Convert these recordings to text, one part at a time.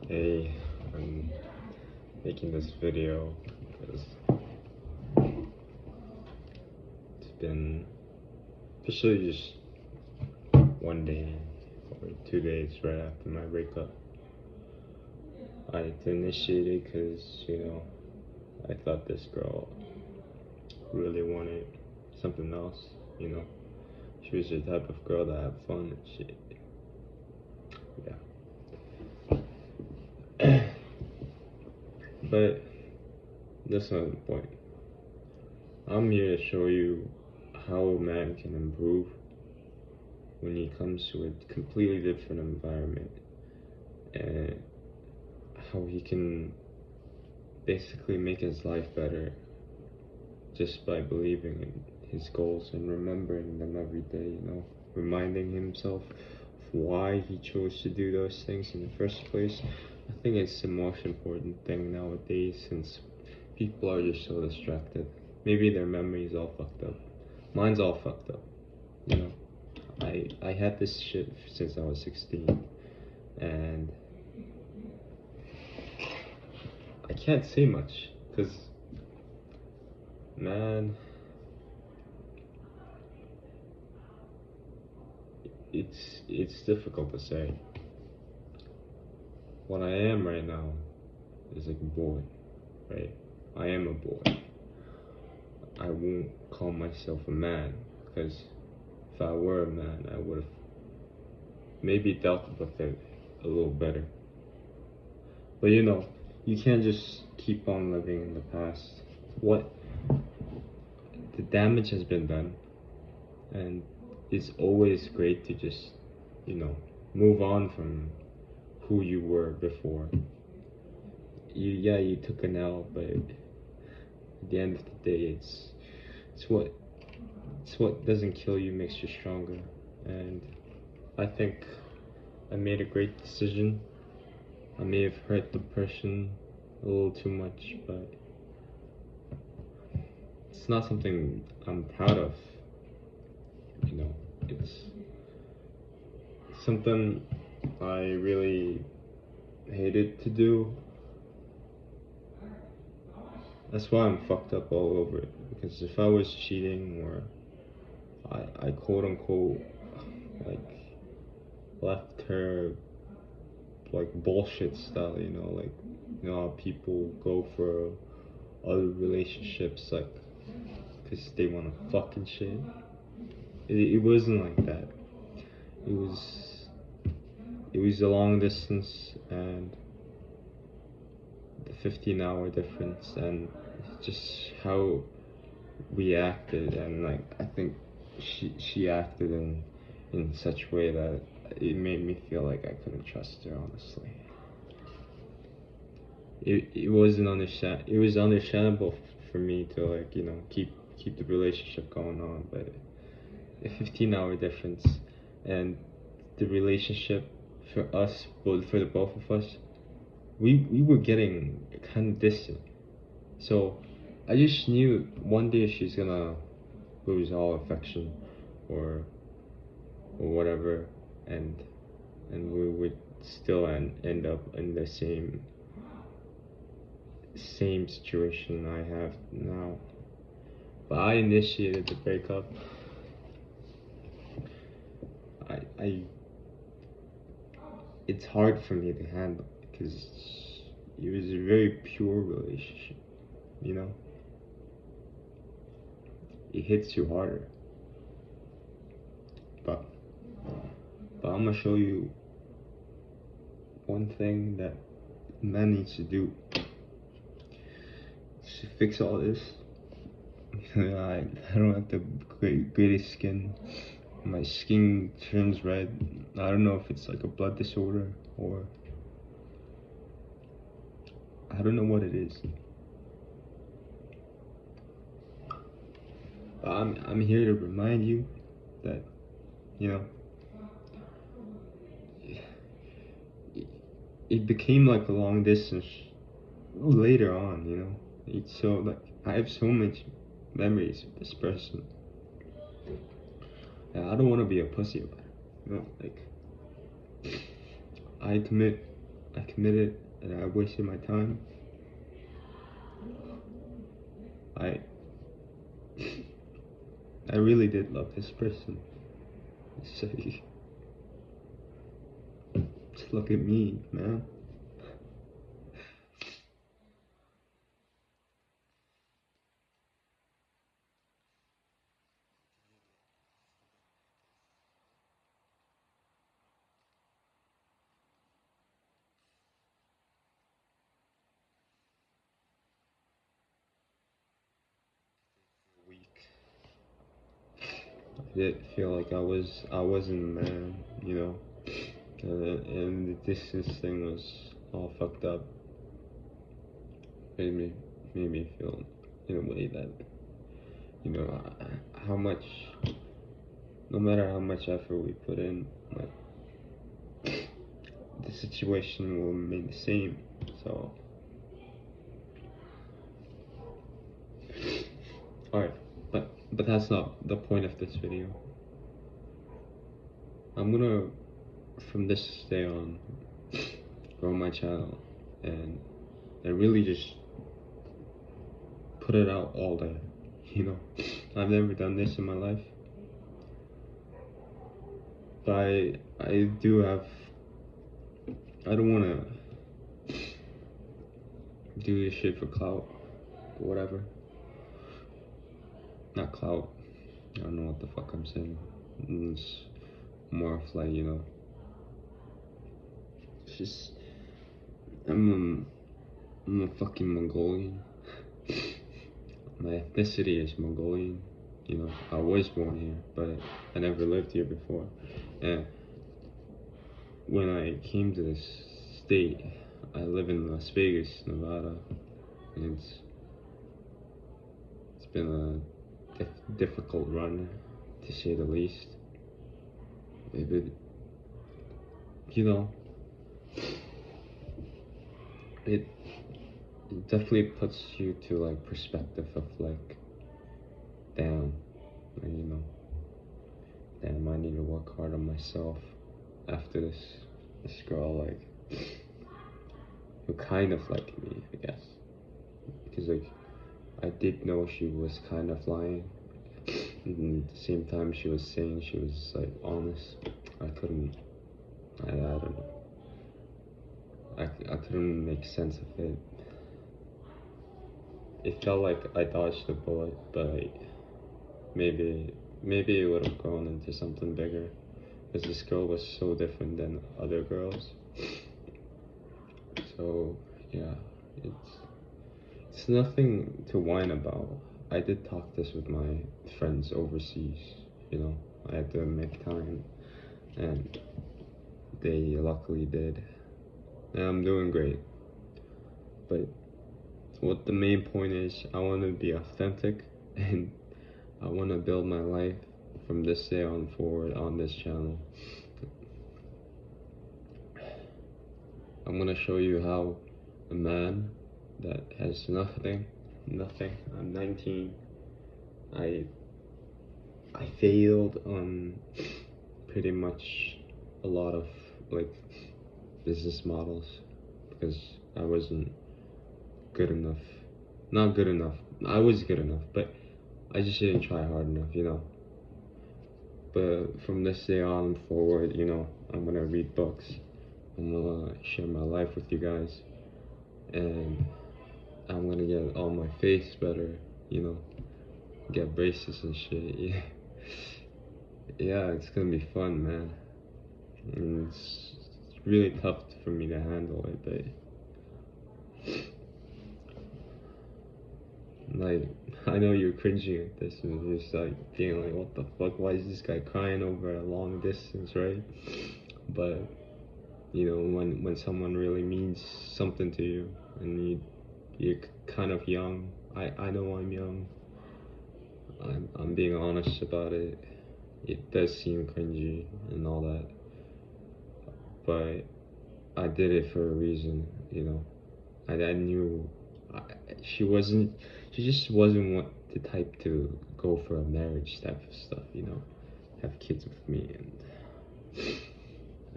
Hey, I'm making this video because it's been officially just 1 day or 2 days right after my breakup. I had to initiate it because, I thought this girl really wanted something else, you know. She was the type of girl that had fun and shit. Yeah. But that's not the point. I'm here to show you how a man can improve when he comes to a completely different environment, and how he can basically make his life better just by believing in his goals and remembering them every day, reminding himself of why he chose to do those things in the first place. I think it's the most important thing nowadays, since people are just so distracted. Maybe their memory's all fucked up. Mine's all fucked up, you know. I had this shit since I was 16, and I can't say much, because, man, it's difficult to say. What I am right now is like a boy, right? I am a boy. I won't call myself a man, because if I were a man, I would have maybe dealt with it a little better. But you can't just keep on living in the past. What the damage has been done, and it's always great to just, move on from who you were before. You took an L, but at the end of the day, it's what doesn't kill you makes you stronger. And I think I made a great decision. I may have hurt the person a little too much, but it's not something I'm proud of. It's something I really hated to do. That's why I'm fucked up all over it. Because if I was cheating, or I quote unquote like left her like bullshit style, how people go for other relationships, like, because they want to fucking shit. It wasn't like that. It was a long distance, and the 15-hour difference, and just how we acted, and like I think she acted in such a way that it made me feel like I couldn't trust her, honestly. It was understandable for me to, like, keep the relationship going on, but a 15-hour difference, and the relationship for us, both for the both of us, we were getting kind of distant. So I just knew one day she's gonna lose all affection, or whatever, and we would still end up in the same situation I have now. But I initiated the breakup. I it's hard for me to handle, because it was a very pure relationship, it hits you harder. But I'm gonna show you one thing that man needs to do to fix all this. I don't have the greatest skin. My skin turns red. I don't know if it's like a blood disorder, or I don't know what it is. But I'm here to remind you that, it became like a long distance later on. It's so, like, I have so much memories of this person. And I don't want to be a pussy about it. Like, I I committed and I wasted my time. I I really did love this person. So just look at me, man. Weak. I did feel like I wasn't a man, you know. And the distance thing was all fucked up. Made me made me feel in a way that, you know, how much, no matter how much effort we put in, like the situation will remain the same. So, alright, but that's not the point of this video. I'm gonna, from this day on, grow my channel and really just put it out all day. You know, I've never done this in my life, but I do have. I don't want to do this shit for clout or whatever. Not clout. I don't know what the fuck I'm saying. It's more of like, you know, it's just I'm a fucking Mongolian. My ethnicity is Mongolian. You know, I was born here, but I never lived here before. And when I came to this state, I live in Las Vegas, Nevada, and it's been a difficult run, to say the least. But, you know, it definitely puts you to like perspective of like, damn, you know, damn, I need to work hard on myself after this girl, like, who kind of liked me, I guess, because like, I did know she was kind of lying, and at the same time she was saying she was like honest. I don't know, I couldn't make sense of it. It felt like I dodged a bullet, but maybe it would have grown into something bigger, because this girl was so different than other girls. So yeah, it's nothing to whine about. I did talk this with my friends overseas, you know. I had to make time, and they luckily did. And I'm doing great. But what the main point is, I want to be authentic, and I want to build my life from this day on forward on this channel. I'm gonna show you how a man that has nothing, I'm 19. I failed on pretty much a lot of like business models because I wasn't good enough. Not good enough. I was good enough, but I just didn't try hard enough, you know. But from this day on forward, you know, I'm gonna read books. I'm gonna share my life with you guys, and I'm gonna get all my face better, you know, get braces and shit. Yeah, yeah, it's gonna be fun, man. And it's really tough for me to handle it, but like, I know you're cringing at this and you're just like being like, what the fuck, why is this guy crying over a long distance, right? But you know, when someone really means something to you and you're kind of young, I know I'm young, I'm being honest about it. It does seem cringy and all that, but I did it for a reason, you know. I knew she just wasn't the type to go for a marriage type of stuff, you know, have kids with me, and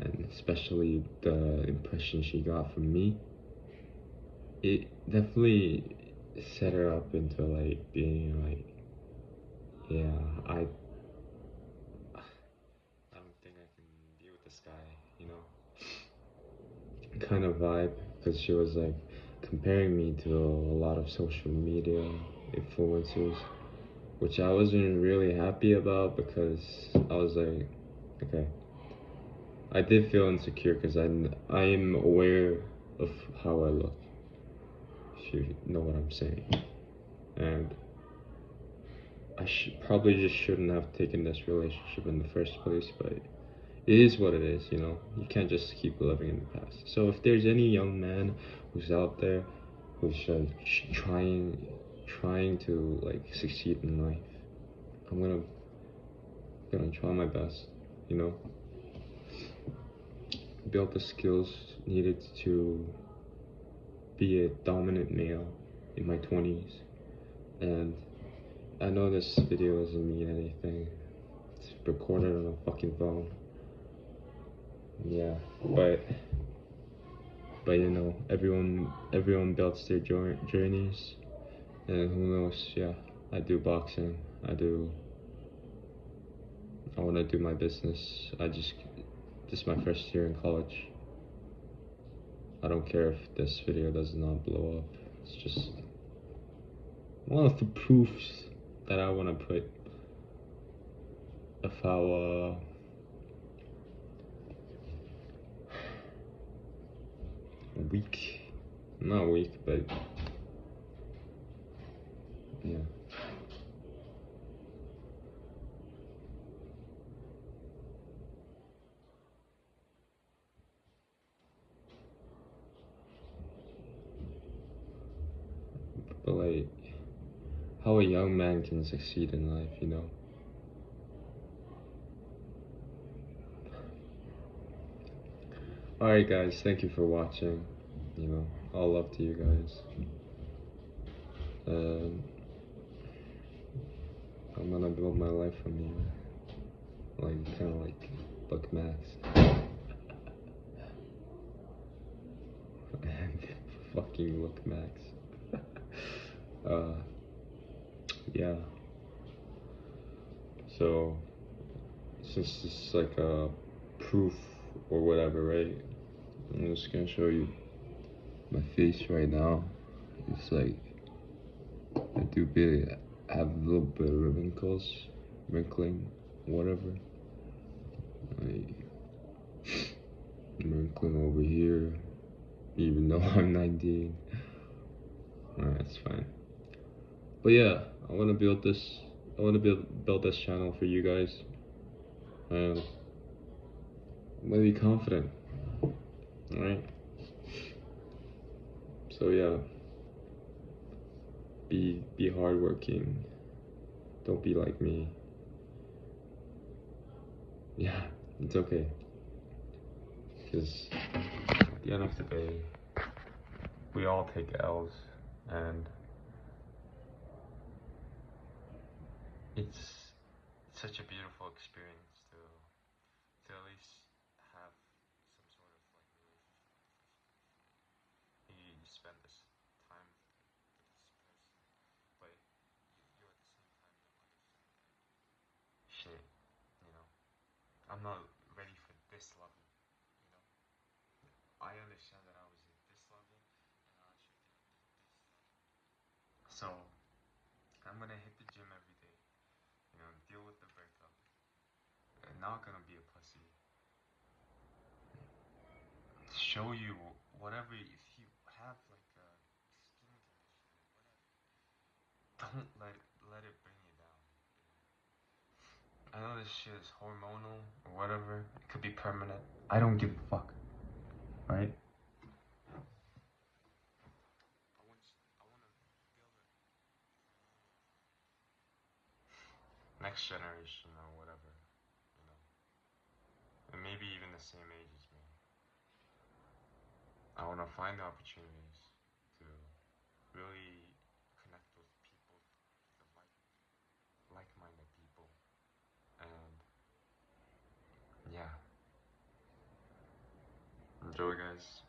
and especially the impression she got from me, it definitely set her up into like being like, yeah, I don't think I can be with this guy, you know, kind of vibe, because she was like comparing me to a lot of social media influencers, which I wasn't really happy about because I was like, okay, I did feel insecure because I am aware of how I look, if you know what I'm saying, and I probably just shouldn't have taken this relationship in the first place, but it is what it is, you know. You can't just keep living in the past. So if there's any young man who's out there who's trying to like succeed in life, I'm gonna try my best, you know. Build the skills needed to be a dominant male in my 20s. And I know this video doesn't mean anything. It's recorded on a fucking phone. Yeah, but you know, everyone builds their journeys, and who knows? Yeah, I do boxing. I want to do my business. This is my first year in college. I don't care if this video does not blow up. It's just one of the proofs that I want to put of how weak, not weak, but yeah. But like, how a young man can succeed in life, you know? Alright guys, thank you for watching. You know, all love to you guys. Um, I'm gonna build my life from here. Like, kinda like Buck Max. Fucking Look Max. uh, yeah. So, since this is like a proof or whatever, right? I'm just gonna show you my face right now. It's like, I do really have a little bit of wrinkling, whatever. Like, wrinkling over here, even though I'm 19. Alright, it's fine. But yeah, I want to build this. I want to build this channel for you guys. And I'm gonna be confident. Alright. So yeah, be hardworking. Don't be like me. Yeah, it's okay. Because at the end of the day, we all take L's, and it's such a beautiful experience to at least have some sort of like relationship. You spend this time with this person, but you at the same time don't understand that shit, you know. I'm not ready for this level, you know. I understand that I was at this level and I should get up to this level. So I'm gonna hit the gym every day, you know, deal with the breakup. I'm not gonna be a pussy. Show you whatever, if you have like a skin condition or whatever, don't let it bring you down. I know this shit is hormonal or whatever. It could be permanent. I don't give a fuck. Right? I want to build a next generation or whatever, you know, and maybe even the same age as me. I want to find the opportunities to really connect with people, the like-minded people, and yeah, podcast.